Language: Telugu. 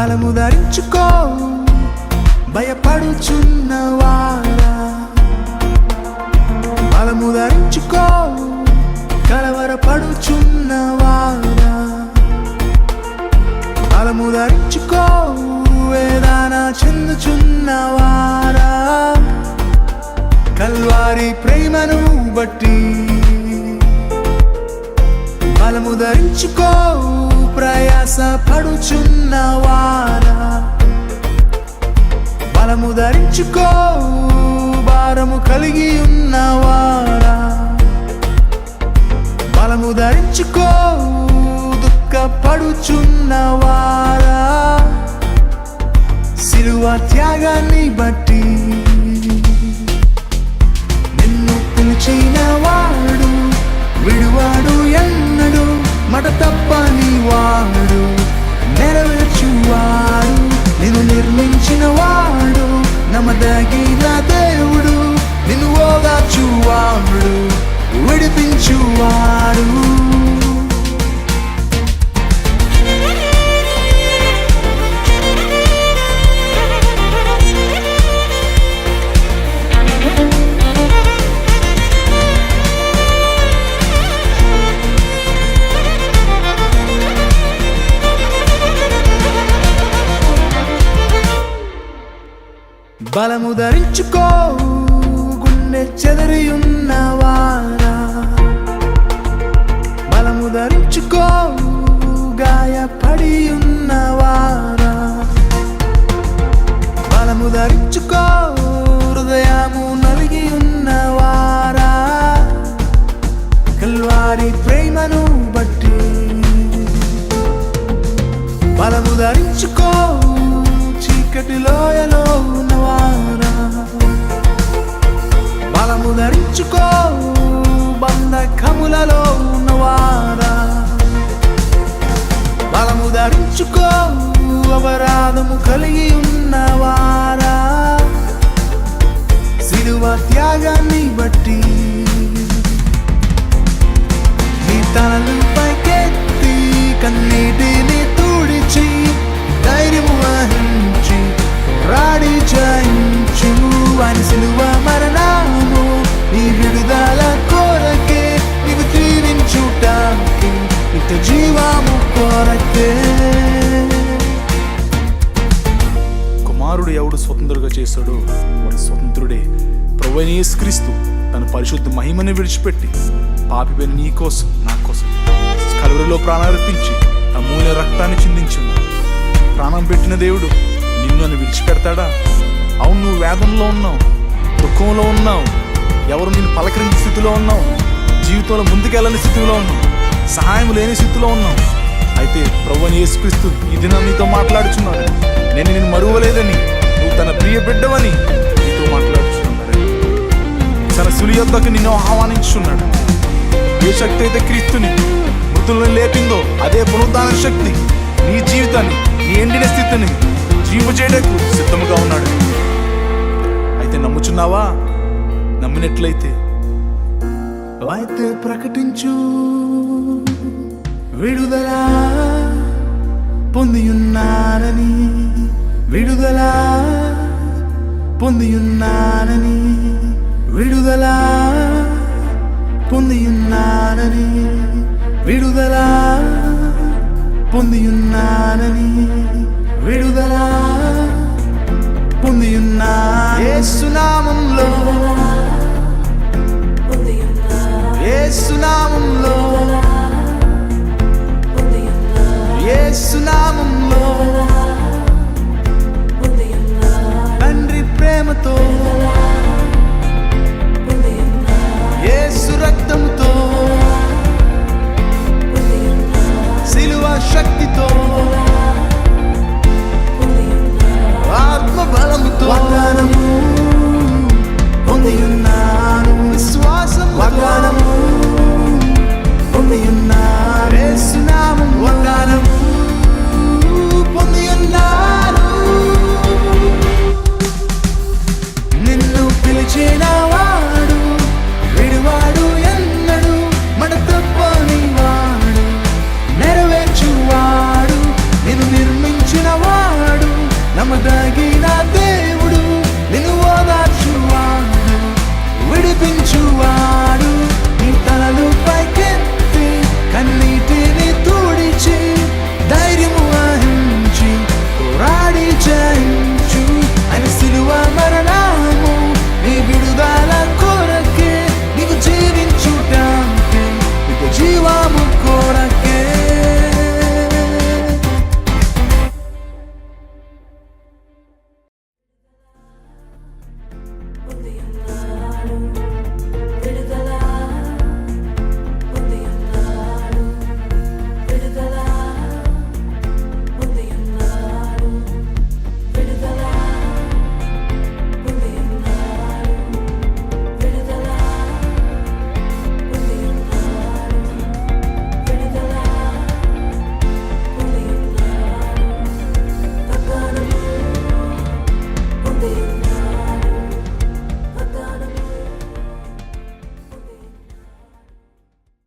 బలము ధరించుకో భయపడుచున్నవారా, బలము ధరించుకో కలవరపడుచున్నవారా, బలము ధరించుకో వేదన చెందుచున్నవారా, కల్వారి ప్రేమను బట్టి బలము ధరించుకో ప్రయాస పడుచున్నవారా, బలము ధరించుకో భారము కలిగి ఉన్నవారా, బలము ధరించుకో దుఃఖపడుచున్నవారా, సిలువ త్యాగాన్ని బట్టి నిన్ను పిలిచిన వాడు విడువాడు ఎన్నడు, మాట తప్పని వాడు నెరవేర్చువాడు, నిన్ను నిర్మించిన వాడు నమ్మదగిన దేవుడు, నిన్ను ఓదార్చువాడు విడిపించువాడు. బలము ధరించుకో గుండె చెదరి ఉన్నవారా, బలము ధరించుకో గాయపడి ఉన్నవారా, బలము ధరించుకో హృదయము నలిగి ఉన్నవారా, కల్వారి ప్రేమను బట్టి బలము ధరించుకో చీకటి లోయలో ఉన్నవారా, బలము ధరించుకో బంధకములలో ఉన్నవారా, బలము ధరించుకో అపరాధము కలిగి ఉన్నవారా, సిలువ త్యాగాన్ని బట్టి నీ తలలు పైకెత్తి కన్నీటిని తుడిచి ధైర్యము వహించి రాడి జయించు, ఆయన సిలువ మరణము నీ విడుదల కొరకే, నీవు జీవించుటానికి నిత్య జీవము కొరకే. కుమారుడు ఎవడు స్వతంత్రుడుగా చేశాడో వాడు స్వతంత్రుడే. ప్రభువైన యేసుక్రీస్తు తన పరిశుద్ధ మహిమను విడిచిపెట్టి పాపిపైన నీ కోసం నా కోసం కలువరిలో ప్రాణార్పించి తన మూల రక్తాన్ని చిందించున్నాడు. ప్రాణం పెట్టిన దేవుడు నిన్ను అని విడిచిపెడతాడా? అవును, నువ్వు వేదంలో ఉన్నావు, దుఃఖంలో ఉన్నావు, ఎవరు నిన్ను పలకరించే స్థితిలో ఉన్నావు, జీవితంలో ముందుకెళ్ళని స్థితిలో ఉన్నావు, సహాయం లేని స్థితిలో ఉన్నావు. అయితే ప్రభువైన యేసుక్రీస్తు ఈ దినం నీతో మాట్లాడుచున్నాడు. నేను నిన్ను మరువలేదని, నువ్వు తన ప్రియ బిడ్డవని నీతో మాట్లాడుచున్నాడు. తన సులి యొద్దకు నిన్ను ఆహ్వానించున్నాడు. ఏ శక్తి అయితే క్రీస్తుని మృతులను లేపిందో అదే పునరుద్ధాన శక్తి నీ జీవితాన్ని, నీ ఎండిన స్థితిని జీవించేటకు సిద్ధముగా ఉన్నాడు. అయితే నమ్ముచున్నావా? నమ్మినట్లయితే అయితే ప్రకటించు, విడుదల పొందియున్నానని, విడుదల పొందియున్నానని, విడుదల పొందియున్నానని, విడుదల పొందియున్నానని, విడుదల పొందియున్నా యేసు నామములో, యేసు నామములో, యేసు నామములో.